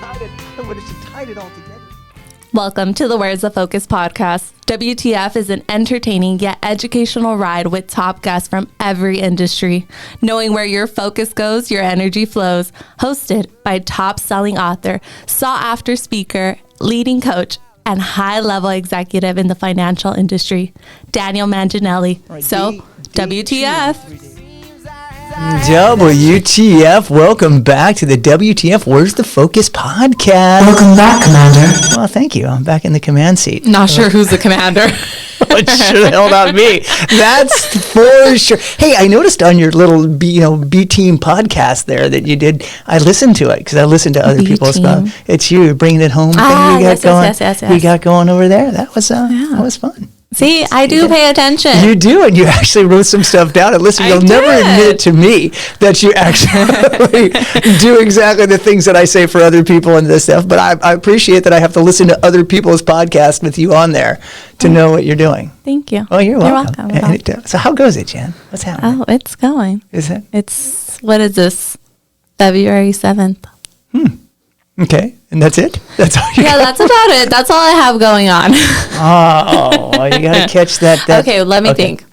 I would have just tied it all together. Welcome to the Where's the Focus podcast. WTF is an entertaining yet educational ride with top guests from every industry. Knowing where your focus goes, your energy flows. Hosted by top-selling author, sought-after speaker, leading coach, and high-level executive in the financial industry, Daniel Manginelli. Right, so, WTF. WTF, welcome back to the WTF Where's the Focus podcast. Welcome back, Commander. Well, thank you. I'm back in the command seat. Not sure who's the commander. It sure the hell not me. That's for sure. Hey, I noticed on your little B Team podcast there that you did. I listened to it because I listened to other people's stuff. It's you bringing it home. Yes. You got going over there. That was fun. See, I do pay attention. You do, and you actually wrote some stuff down. And listen, you'll never admit to me that you actually do exactly the things that I say for other people and this stuff. But I appreciate that I have to listen to other people's podcasts with you on there to know what you're doing. Thank you. Oh, you're welcome. So how goes it, Jen? What's happening? Oh, it's going. Is it? What is this? February 7th. Okay. And that's it? That's all you got? That's about it. That's all I have going on. You got to catch that. Okay, let me think.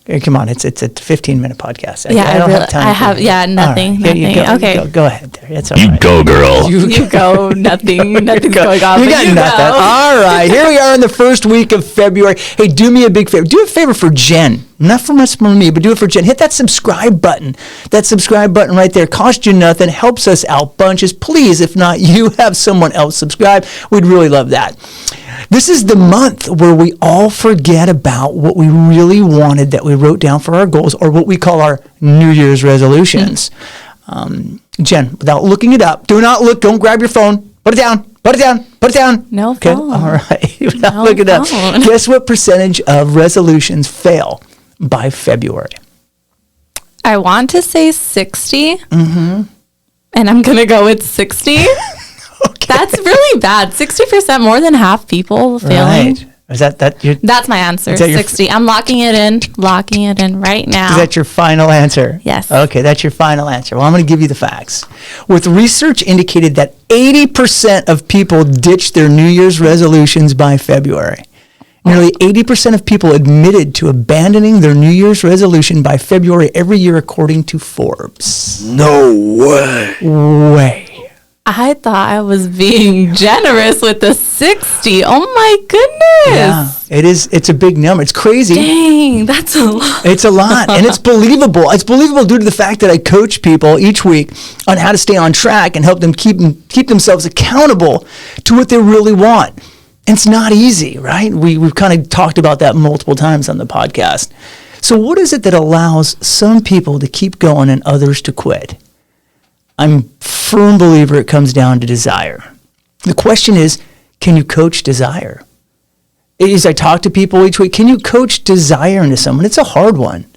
Hey, come on, it's a 15-minute podcast. I don't have time. Nothing. Right. Nothing. Okay. Go ahead there. It's all you right. go, girl. You go. Nothing's going on. You got nothing. Go. All right. Here we are in the first week of February. Hey, do me a big favor. Do a favor for Jen. Not for much for me, but do it for Jen. Hit that subscribe button. That subscribe button right there. Cost you nothing. Helps us out bunches. Please, if not you, have someone else subscribe. We'd really love that. This is the month where we all forget about what we really wanted that we wrote down for our goals, or what we call our New Year's resolutions. Jen, without looking it up, don't grab your phone. Put it down. No okay? phone. All right. Without looking it up. Guess what percentage of resolutions fail by February? I want to say 60. And I'm going to go with 60. Okay. That's really bad. 60%, more than half people failing. Right. Is that your... That's my answer, 60. I'm locking it in right now. Is that your final answer? Yes. Okay, that's your final answer. Well, I'm going to give you the facts. With research indicated that 80% of people ditch their New Year's resolutions by February. Nearly 80% of people admitted to abandoning their New Year's resolution by February every year, according to Forbes. No way. I thought I was being generous with the 60. Oh my goodness. Yeah, it is. It's a big number. It's crazy. Dang, that's a lot. It's a lot, and it's believable. It's believable due to the fact that I coach people each week on how to stay on track and help them keep themselves accountable to what they really want. And it's not easy, right? We've kind of talked about that multiple times on the podcast. So what is it that allows some people to keep going and others to quit? I'm a firm believer it comes down to desire. The question is, can you coach desire? As I talk to people each week, can you coach desire into someone? It's a hard one.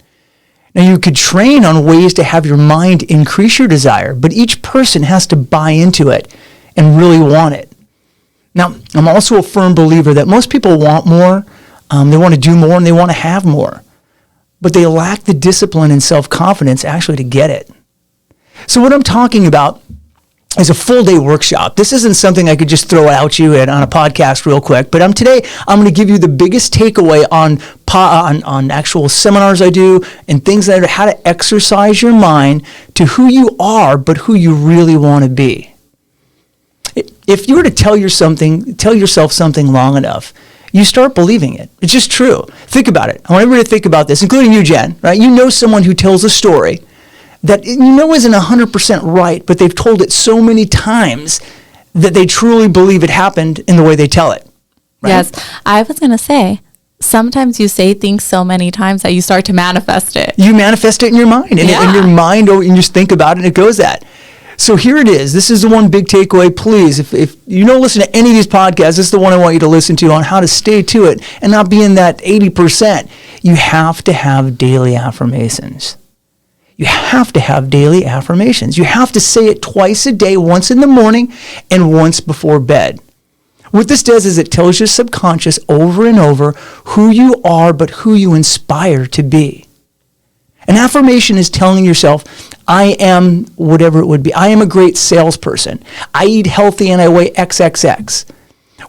Now, you could train on ways to have your mind increase your desire, but each person has to buy into it and really want it. Now, I'm also a firm believer that most people want more, they want to do more, and they want to have more, but they lack the discipline and self-confidence actually to get it. So what I'm talking about is a full-day workshop. This isn't something I could just throw out you on a podcast real quick, but today I'm going to give you the biggest takeaway on actual seminars I do and things that are how to exercise your mind to who you are, but who you really want to be. If you were to tell yourself something long enough, you start believing it. It's just true. Think about it. I want everybody to think about this, including you, Jen, right? You know someone who tells a story that isn't 100% right, but they've told it so many times that they truly believe it happened in the way they tell it. Right? Yes. I was going to say, sometimes you say things so many times that you start to manifest it. You manifest it in your mind. And in your mind, you just think about it and it goes that. So here it is. This is the one big takeaway. Please, if you don't listen to any of these podcasts, this is the one I want you to listen to on how to stay to it and not be in that 80%. You have to have daily affirmations. You have to have daily affirmations. You have to say it twice a day, once in the morning and once before bed. What this does is it tells your subconscious over and over who you are, but who you inspire to be. An affirmation is telling yourself, I am whatever it would be. I am a great salesperson. I eat healthy and I weigh XXX.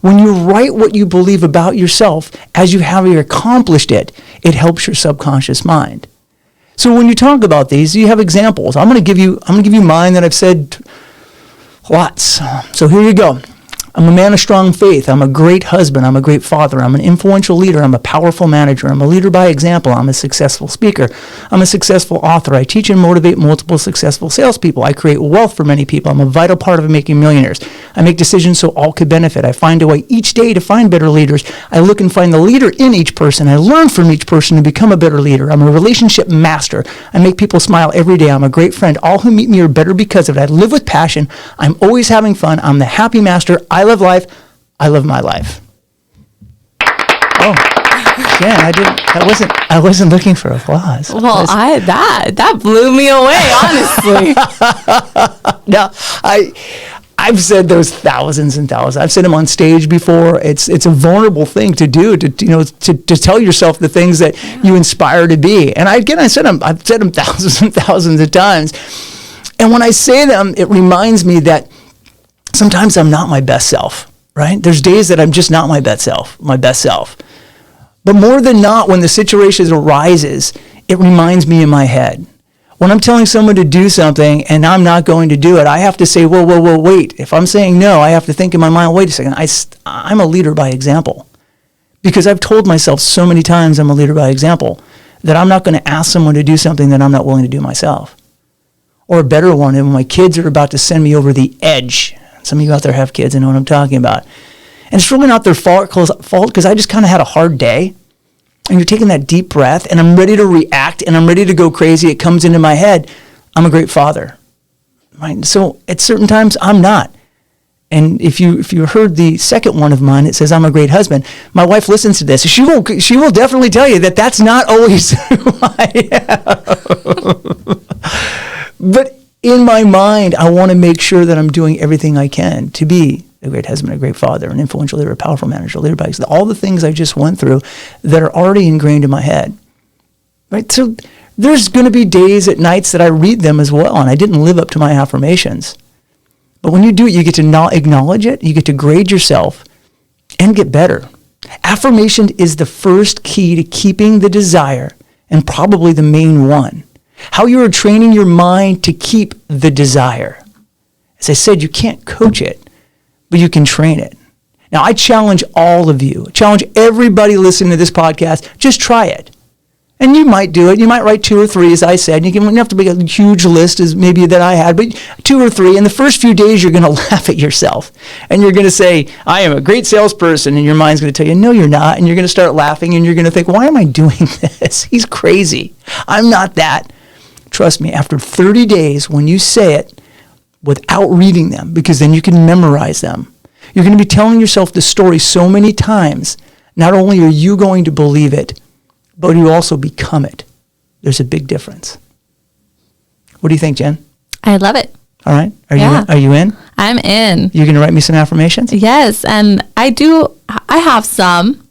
When you write what you believe about yourself as you have accomplished it, it helps your subconscious mind. So when you talk about these, you have examples. I'm going to give you mine that I've said lots. So here you go. I'm a man of strong faith. I'm a great husband. I'm a great father. I'm an influential leader. I'm a powerful manager. I'm a leader by example. I'm a successful speaker. I'm a successful author. I teach and motivate multiple successful salespeople. I create wealth for many people. I'm a vital part of making millionaires. I make decisions so all could benefit. I find a way each day to find better leaders. I look and find the leader in each person. I learn from each person to become a better leader. I'm a relationship master. I make people smile every day. I'm a great friend. All who meet me are better because of it. I live with passion. I'm always having fun. I'm the happy master. I love life. I love my life. Oh, yeah, I wasn't looking for applause. Well, that blew me away, honestly. No, I've said those thousands and thousands. I've said them on stage before. It's a vulnerable thing to do, to tell yourself the things that you inspire to be. And I've said them thousands and thousands of times. And when I say them, it reminds me that sometimes I'm not my best self, right? There's days that I'm just not my best self. But more than not, when the situation arises, it reminds me in my head. When I'm telling someone to do something and I'm not going to do it, I have to say, whoa, wait. If I'm saying no, I have to think in my mind, wait a second, I'm a leader by example. Because I've told myself so many times I'm a leader by example that I'm not going to ask someone to do something that I'm not willing to do myself. Or a better one, when my kids are about to send me over the edge. Some of you out there have kids and know what I'm talking about. And it's really not their fault because I just kind of had a hard day. And you're taking that deep breath and I'm ready to react and I'm ready to go crazy. It comes into my head. I'm a great father. Right? So at certain times, I'm not. And if you heard the second one of mine, it says I'm a great husband. My wife listens to this. She will definitely tell you that that's not always who I am. But in my mind, I want to make sure that I'm doing everything I can to be a great husband, a great father, an influential leader, a powerful manager, leader by all the things I just went through that are already ingrained in my head. Right? So there's going to be days at nights that I read them as well, and I didn't live up to my affirmations. But when you do it, you get to not acknowledge it, you get to grade yourself, and get better. Affirmation is the first key to keeping the desire, and probably the main one. How you are training your mind to keep the desire. As I said, you can't coach it, but you can train it. Now, I challenge all of you, challenge everybody listening to this podcast, just try it. And you might do it. You might write 2 or 3, as I said. You don't have to make a huge list as maybe that I had, but 2 or 3. In the first few days, you're going to laugh at yourself. And you're going to say, I am a great salesperson. And your mind's going to tell you, no, you're not. And you're going to start laughing and you're going to think, why am I doing this? He's crazy. I'm not that. Trust me, after 30 days, when you say it without reading them, because then you can memorize them, you're going to be telling yourself the story so many times, not only are you going to believe it, but you also become it. There's a big difference. What do you think, Jen? I love it. All right. Are you in? I'm in. You're going to write me some affirmations? Yes. And I have some,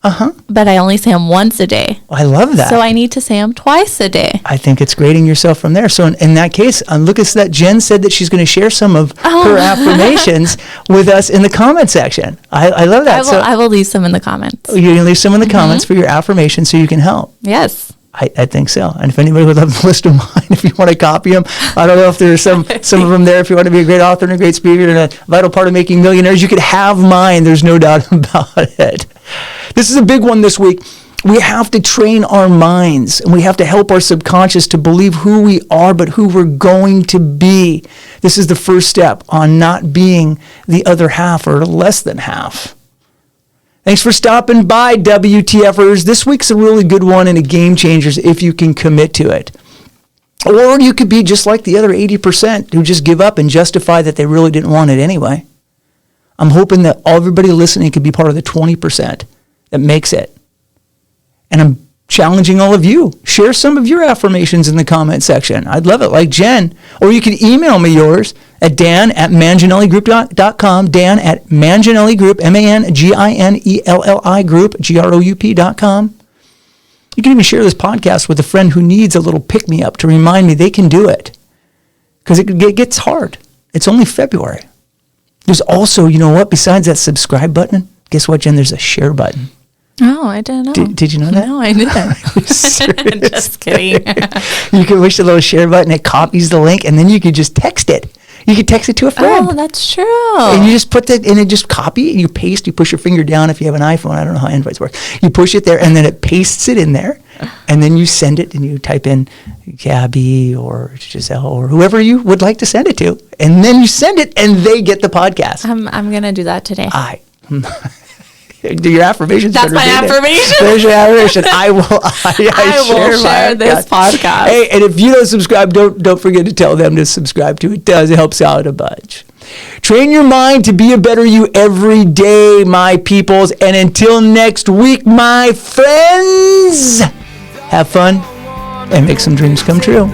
but I only say them once a day. I love that. So I need to say them twice a day. I think it's grading yourself from there. So in that case, look at that. Jen said that she's going to share some of her affirmations with us in the comment section. I love that. I will leave some in the comments. You're going to leave some in the comments for your affirmations so you can help. Yes. I think so. And if anybody would love the list of mine, if you want to copy them, I don't know if there's some of them there. If you want to be a great author and a great speaker and a vital part of making millionaires, you could have mine. There's no doubt about it. This is a big one this week. We have to train our minds and we have to help our subconscious to believe who we are, but who we're going to be. This is the first step on not being the other half or less than half. Thanks for stopping by, WTFers. This week's a really good one and a game changer if you can commit to it. Or you could be just like the other 80% who just give up and justify that they really didn't want it anyway. I'm hoping that everybody listening could be part of the 20% that makes it. And I'm challenging all of you. Share some of your affirmations in the comment section. I'd love it, like Jen. Or you can email me yours at dan@manginelligroup.com, dan@manginelligroup, MANGINELLI group.com. You can even share this podcast with a friend who needs a little pick-me-up to remind me they can do it. because it gets hard. It's only February. There's also, you know what? Besides that subscribe button, guess what, Jen? There's a share button. Oh, I didn't know. Did you know that? No, I didn't. Just kidding. You can push the little share button. It copies the link, and then you can just text it. You can text it to a friend. Oh, that's true. And you just put that in and just copy it. You paste. You push your finger down if you have an iPhone. I don't know how Androids work. You push it there, and then it pastes it in there. And then you send it, and you type in Gabby or Giselle or whoever you would like to send it to. And then you send it, and they get the podcast. I'm going to do that today. Do your affirmations. That's my affirmation. There's your affirmation. I will share this podcast. Hey, and if you don't subscribe, don't forget to tell them to subscribe too. It does. It helps out a bunch. Train your mind to be a better you every day, my peoples. And until next week, my friends, have fun and make some dreams come true.